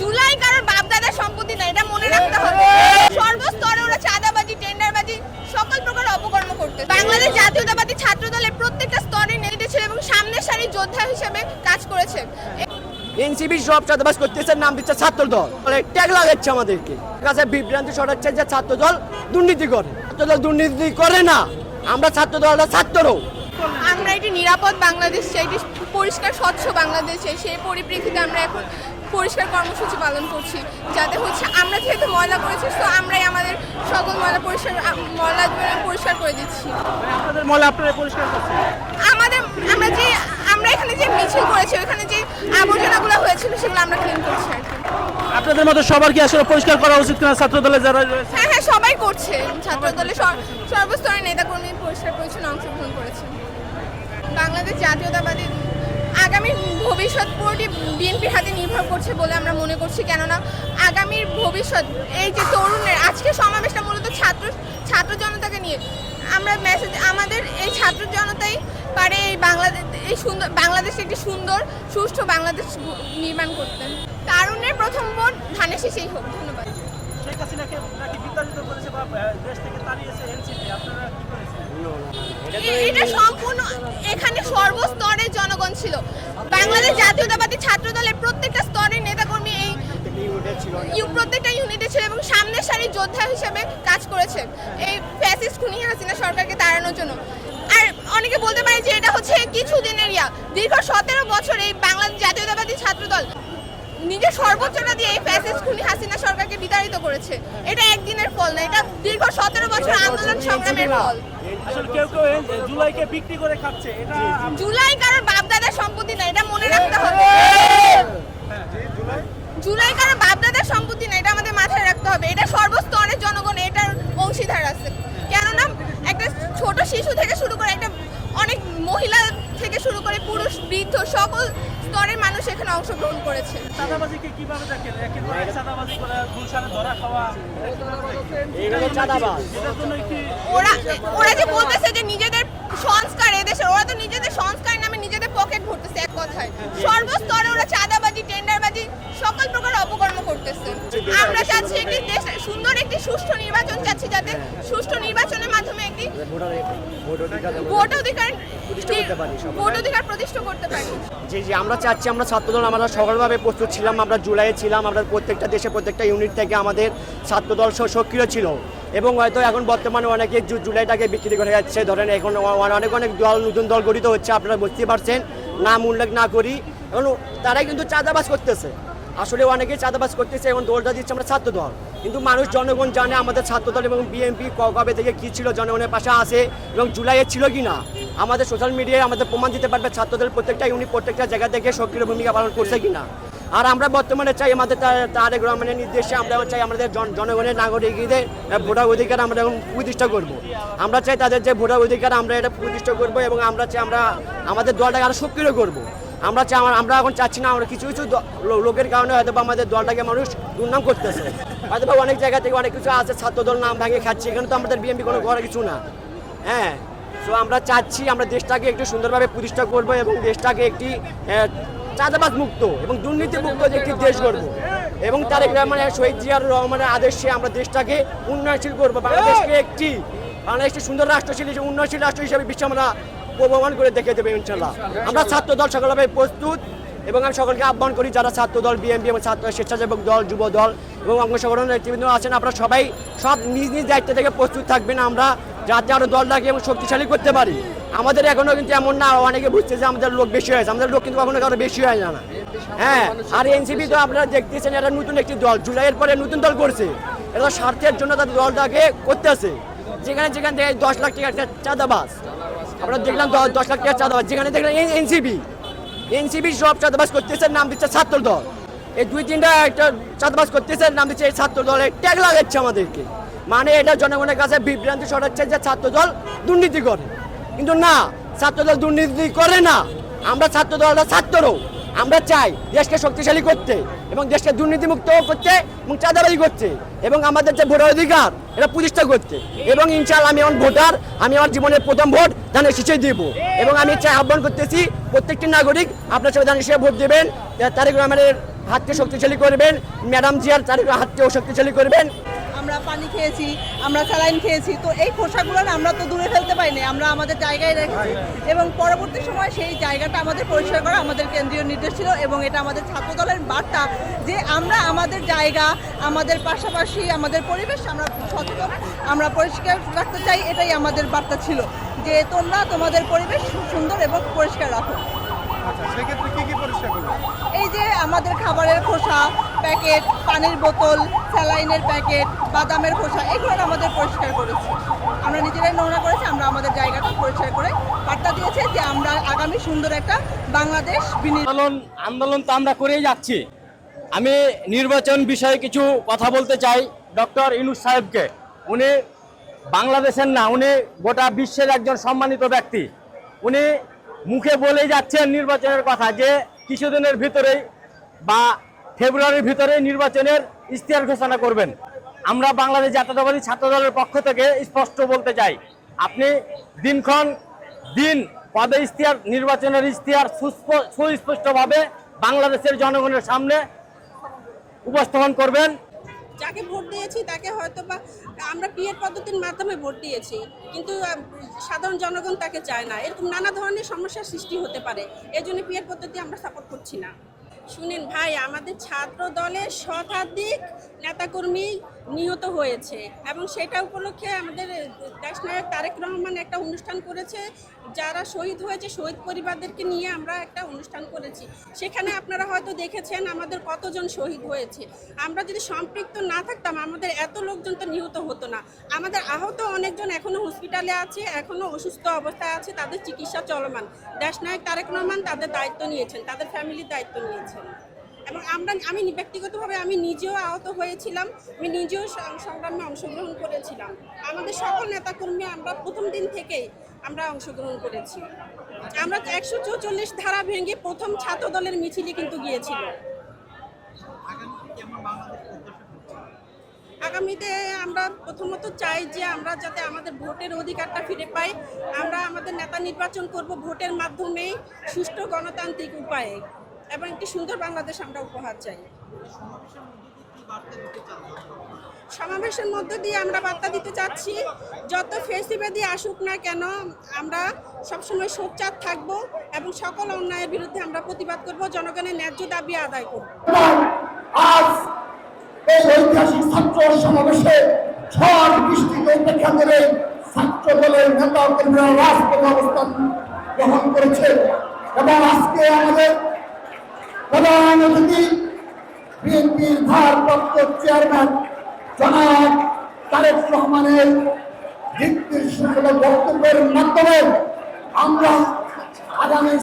জুলাই কারোর বাপ দাদার সম্পত্তি না, এটা মনে রাখতে হবে। সর্বস্তরে ওরা চাঁদাবাজি, টেন্ডারবাজি, সকল প্রকার অপকর্ম করতে। বাংলাদেশ জাতীয়তাবাদী ছাত্র দলের প্রত্যেকটা স্তরে নেতৃত্বে ছিল এবং সামনের সারির যোদ্ধা হিসেবে কাজ করেছে। এনসিপি সব চাঁদাবাজ করতেছে, নাম দিচ্ছে ছাত্র দল, ট্যাগ লাগাচ্ছে আমাদেরকে। কাছে বিভ্রান্তি ছড়াচ্ছে যে ছাত্র দল দুর্নীতি করে। ছাত্র দল দুর্নীতি করে না, আমরা ছাত্র দলটা ছাত্রও। আমরা একটি নিরাপদ বাংলাদেশ চাই, একটি পরিষ্কার স্বচ্ছ বাংলাদেশ চাই। সেই পরিপ্রেক্ষিতে আমরা এখন পরিষ্কার কর্মসূচি পালন করছি, যাতে হচ্ছে আমরা যেহেতু ময়লা করেছি, তো আমরাই আমাদের সকল ময়লা পরিষ্কার করে দিচ্ছি। আপনাদের ময়লা আপনারা পরিষ্কার করছেন? আমরা এখানে যে মিছিল করেছি, ওখানে যে আবর্জনাগুলো হয়েছিল সেগুলো আমরা ক্লিন করছি আর কি। আপনাদের মতো সবার কি আসলে পরিষ্কার করা উচিত কিনা? ছাত্র দলে যারা রয়েছে, হ্যাঁ, সবাই করছে। ছাত্র দলের সর্বস্তরের নেতাকর্মী পরিষ্কার পরিচ্ছন্ন অংশগ্রহণ করেছে। বাংলাদেশ জাতীয়তাবাদী আগামী ভবিষ্যৎ পুরোটি বিএনপির হাতে নির্ভর করছে বলে আমরা মনে করছি। কেননা আগামীর ভবিষ্যৎ, এই যে তরুণের আজকে সমাবেশটা মূলত ছাত্র জনতাকে নিয়ে। আমরা আমাদের এই ছাত্র জনতাই পারে এই বাংলাদেশ একটি সুন্দর সুষ্ঠু বাংলাদেশ নির্মাণ করতে। তারুণের প্রথম ভোট ধানের শীষেই হোক। ধন্যবাদ। শেখ হাসিনাকে নাকি বিতাড়িত করেছে বা দেশ থেকে তাড়িয়েছে এনসিপি, আপনারা কি করেছেন? এটা সম্পূর্ণ এখানে সর্বস্তরের জনগণ ছিল। বাংলাদেশ জাতীয়তাবাদী ছাত্র দলের প্রত্যেকটা স্তরের নেতাকর্মী প্রত্যেকটা ইউনিটে ছিল এবং সামনের সারির যোদ্ধা হিসেবে কাজ করেছে এই ফ্যাসিস্ট খুনি হাসিনা সরকারকে তাড়ানোর জন্য। আর অনেকে বলতে পারে যে এটা হচ্ছে কিছুদিনের দীর্ঘ 17 বছর এই বাংলাদেশ জাতীয়তাবাদী ছাত্র দল নিজের সর্বোচ্চটা দিয়ে এই ফ্যাসিস্ট খুনি হাসিনা সরকারকে বিতাড়িত করেছে। এটা একদিনের ফল না, এটা দীর্ঘ 17 বছর আন্দোলন সংগ্রামের ফল। আসলে কেউ জুলাইকে বিক্রি করে খাচ্ছে। এটা জুলাই কারোর বাপ দাদার সম্পত্তি না, এটা মনে রাখতে হবে। জুলাই কারোর বাপ দাদার সম্পত্তি না, এটা আমাদের মাথায় রাখতে হবে। এটা সর্বস্তরের জনগণ এটার অংশীদার আছে। কেননা একটা ছোট শিশু থেকে শুরু করে একটা অনেক মহিলা থেকে শুরু করে পুরুষ, বৃদ্ধ, সকল স্তরের মানুষ এখানে অংশগ্রহণ করেছে। চাঁদাবাজিকে কিভাবে দেখেন? একেবারে চাঁদাবাজি করে গুলশানে ধরা খাওয়া, ওরা যে বলতেছে যে নিজেদের সংস্কার, এদেশের ওরা তো নিজেদের সংস্কার নামে নিজেদের পকেট ভরতেছে। এক কথায় সর্বস্তরে ওরা চাঁদাবাজি, টেন্ডারবাজি, সকল প্রকার অপকর্ম করতেছে। আমরা চাচ্ছি একটি দেশ সুন্দর একটি সুষ্ঠু নির্বাচন চাচ্ছি, যাতে সুষ্ঠু নির্বাচনের মাধ্যমে একটি ভোট অধিকার প্রতিষ্ঠা করতে পারি। জি, আমরা চাচ্ছি, আমরা ছাত্রদল আমরা সকলভাবে প্রস্তুত ছিলাম। আমরা জুলাইয়ে ছিলাম, আমরা প্রত্যেকটা দেশে প্রত্যেকটা ইউনিট থেকে আমাদের ছাত্রদল সক্রিয় ছিল। এবং হয়তো এখন বর্তমানে অনেকে জুলাইটাকে বিক্রি করে যাচ্ছে। ধরেন এখন অনেক দল, নতুন দল গঠিত হচ্ছে, আপনারা বুঝতে পারছেন, নাম উল্লেখ না করি। এখন তারাই কিন্তু চাঁদাবাজ করতেছে, আসলে অনেকেই চাঁদাবাজ করতেছে। এখন দলটা দিচ্ছে আমরা ছাত্র দল, কিন্তু মানুষ জনগণ জানে আমাদের ছাত্রদল এবং বিএনপি কবে থেকে কী ছিল, জনগণের পাশে আছে এবং জুলাইয়ে ছিল কি না আমাদের সোশ্যাল মিডিয়ায় আমাদের প্রমাণ দিতে পারবে। ছাত্রদল প্রত্যেকটা ইউনিট প্রত্যেকটা জায়গা থেকে সক্রিয় ভূমিকা পালন করছে কিনা। আর আমরা বর্তমানে চাই আমাদের তারেক রহমানের নির্দেশে আমরা চাই আমাদের জনগণের নাগরিকদের ভোটার অধিকার আমরা এখন প্রতিষ্ঠা করব। আমরা চাই তাদের যে ভোটার অধিকার আমরা এটা প্রতিষ্ঠা করব এবং আমরা চাই আমরা আমাদের দলটাকে আরও সক্রিয় করব। আমরা এখন চাচ্ছি না, আমরা কিছু লোকের কারণে হয়তো আমাদের দলটাকে মানুষ দুর্নাম করতেছে। হয়তো অনেক জায়গা থেকে অনেক কিছু আছে, ছাত্রদল নাম ভাঙে খাচ্ছে, এখানে তো আমাদের বিএনপি কোনো করার কিছু না। হ্যাঁ, তো আমরা চাচ্ছি আমরা দেশটাকে একটু সুন্দরভাবে প্রতিষ্ঠা করব এবং দেশটাকে একটি চাঁদাবাজ মুক্ত এবং দুর্নীতি মুক্ত একটি দেশ করব এবং তারেক রহমানের, শহীদ জিয়াউর রহমানের আদেশে আমরা দেশটাকে উন্নয়নশীল করবো। বাংলাদেশকে বাংলাদেশটি সুন্দর রাষ্ট্রশীল, উন্নয়নশীল রাষ্ট্র হিসেবে বিশ্বে আমরা প্রমাণ করে দেখে দেবে ইনশাল্লাহ। আমরা ছাত্রদল সকলভাবে প্রস্তুত এবং আমি সকলকে আহ্বান করি যারা ছাত্রদল, বিএনপি এবং ছাত্র স্বেচ্ছাসেবক দল, যুব দল এবং অংশগ্রহণ নেতৃবৃন্দ আছেন, আপনারা সবাই নিজ নিজ দায়িত্ব থেকে প্রস্তুত থাকবেন, আমরা যাতে আরও দলটাকে এবং শক্তিশালী করতে পারি। আমাদের এখনও কিন্তু এমন না, অনেকে বুঝছে যে আমাদের লোক বেশি হয়েছে, আমাদের লোক কিন্তু কখনো কারো বেশি হয় না। হ্যাঁ, আর এনসিপি তো আপনারা দেখতেছেন এটা নতুন একটি দল, জুলাইয়ের পরে নতুন দল করছে। এটা স্বার্থের জন্য তাদের দলটাকে করতেছে। যেখানে থেকে 10 লাখ টাকা একটা চাঁদাবাজ, আমরা দেখলাম 10 লাখ টাকা চাঁদাবাজ, যেখানে দেখলাম এনসিপি সব চাঁদাবাজ করতেছে, নাম দিচ্ছে ছাত্র দল। এই 2-3টা একটা চাঁদাবাজ করতেছে, নাম দিচ্ছে এই ছাত্র দলের ট্যাগ লাগাচ্ছে আমাদেরকে। মানে এটা জনগণের কাছে বিভ্রান্তি ছড়াচ্ছে যে ছাত্র দল দুর্নীতি করে, কিন্তু না, ছাত্র দল দুর্নীতি করে না, আমরা ছাত্র দলটা ছাত্রও। আমরা চাই দেশকে শক্তিশালী করতে এবং দেশকে দুর্নীতিমুক্ত করতে এবং চাঁদাবাজি করতে এবং আমাদের যে ভোটার অধিকার এটা প্রতিষ্ঠা করতে। এবং ইনশাআল্লাহ আমি আমার ভোটার, আমি আমার জীবনের প্রথম ভোট ধানের শীষে দিব এবং আমি চাই আহ্বান করতেছি প্রত্যেকটি নাগরিক আপনার সবাই ধানের শীষে ভোট দেবেন। তারেক রহমানের হাতকে শক্তিশালী করবেন, ম্যাডাম জিয়ার তারেক হাতকেও শক্তিশালী করবেন। আমরা পানি খেয়েছি, আমরা স্যালাইন খেয়েছি, তো এই খোসাগুলো না আমরা তো দূরে ফেলতে পারিনি, আমরা আমাদের জায়গায় রেখেছি এবং পরবর্তী সময় সেই জায়গাটা আমাদের পরিষ্কার করা আমাদের কেন্দ্রীয় নির্দেশ ছিল এবং এটা আমাদের ছাত্রদলের বার্তা যে আমরা আমাদের জায়গা, আমাদের পাশাপাশি আমাদের পরিবেশ আমরা সচেতন, আমরা পরিষ্কার রাখতে চাই, এটাই আমাদের বার্তা ছিল যে তোমরা তোমাদের পরিবেশ সুন্দর এবং পরিষ্কার রাখো। আচ্ছা, সেক্ষেত্রে কি কি পরিষ্কার করবেন? এই যে আমাদের খাবারের খোসা, প্যাকেট, পানির বোতল, স্যালাইনের প্যাকেট, বাদামের খোসা, এগুলো আমাদের পরিষ্কার করেছি, আমরা নিজেরাই নোংরা করেছি, আমরা আমাদের জায়গাটা পরিষ্কার করে বার্তা দিয়েছে যে আমরা আগামী সুন্দর একটা বাংলাদেশ আন্দোলন তো আমরা করেই যাচ্ছি। আমি নির্বাচন বিষয়ে কিছু কথা বলতে চাই ডক্টর ইউনূস সাহেবকে। উনি বাংলাদেশের না, উনি গোটা বিশ্বের একজন সম্মানিত ব্যক্তি। উনি মুখে বলেই যাচ্ছেন নির্বাচনের কথা যে কিছুদিনের ভিতরেই বা ফেব্রুয়ারির ভিতরেই নির্বাচনের ইশতেহার ঘোষণা করবেন। আমরা বাংলাদেশ জাতীয়তাবাদী ছাত্র দলের পক্ষ থেকে স্পষ্ট বলতে চাই, আপনি দিনক্ষণ দিন পদে ইশতেহার, নির্বাচনের ইশতেহার সুস্পষ্টভাবে বাংলাদেশের জনগণের সামনে উপস্থাপন করবেন। যাকে ভোট দিয়েছি তাকে হয়তো বা আমরা পিএর পদ্ধতির মাধ্যমে ভোট দিয়েছি, কিন্তু সাধারণ জনগণ তাকে চায় না, এরকম নানা ধরনের সমস্যার সৃষ্টি হতে পারে, এই জন্য পিএর পদ্ধতি আমরা সাপোর্ট করছি না। শুনেন ভাই, আমাদের ছাত্র দলের শতাধিক নেতাকর্মী নিহত হয়েছে এবং সেটা উপলক্ষে আমাদের দেশনায়ক তারেক রহমান একটা অনুষ্ঠান করেছে, যারা শহীদ হয়েছে শহীদ পরিবারদেরকে নিয়ে আমরা একটা অনুষ্ঠান করেছি। সেখানে আপনারা হয়তো দেখেছেন আমাদের কতজন শহীদ হয়েছে। আমরা যদি সম্পৃক্ত না থাকতাম আমাদের এত লোকজন তো নিহত হতো না। আমাদের আহত অনেকজন এখনও হসপিটালে আছে, এখনও অসুস্থ অবস্থায় আছে, তাদের চিকিৎসা চলমান। দেশনায়ক তারেক রহমান তাদের দায়িত্ব নিয়েছেন, তাদের ফ্যামিলির দায়িত্ব নিয়েছেন এবং আমি ব্যক্তিগতভাবে আমি নিজেও আহত হয়েছিলাম, আমি নিজেও সংগ্রামে অংশগ্রহণ করেছিলাম। আমাদের সকল নেতাকর্মী আমরা প্রথম দিন থেকেই আমরা অংশগ্রহণ করেছি। আমরা 144 ধারা ভেঙে প্রথম ছাত্র দলের মিছিলে কিন্তু গিয়েছিল। আগামীতে আমরা প্রথমত চাই যে আমরা যাতে আমাদের ভোটের অধিকারটা ফিরে পাই, আমরা আমাদের নেতা নির্বাচন করব ভোটের মাধ্যমে সুষ্ঠু গণতান্ত্রিক উপায়ে এবং একটি সুন্দর বাংলাদেশ আমরা উপহার চাই। সমাবেশের মধ্য দিয়ে আমরা বার্তা দিতে চাচ্ছি, যত ফেসিবাদী আসুক না কেন আমরা সবসময় সোচ্চার থাকব এবং সকল অন্যায়ের বিরুদ্ধে আমরা প্রতিবাদ করব, জনগণের ন্যায্য দাবি আদায় করব। আজ এই ঐতিহাসিক ছাত্র সমাবেশে ঝড় বৃষ্টিকে উপেক্ষা করে ছাত্র দলের নেতা কর্মীরা রাজপথে অবস্থান গ্রহণ করেছে এবং আজকে আমাদের প্রধান অতিথি বিএনপির ভারপ্রাপ্ত চেয়ারম্যান জনাব তারেক রহমানের বক্তব্যের মাধ্যমে আমরা আগামী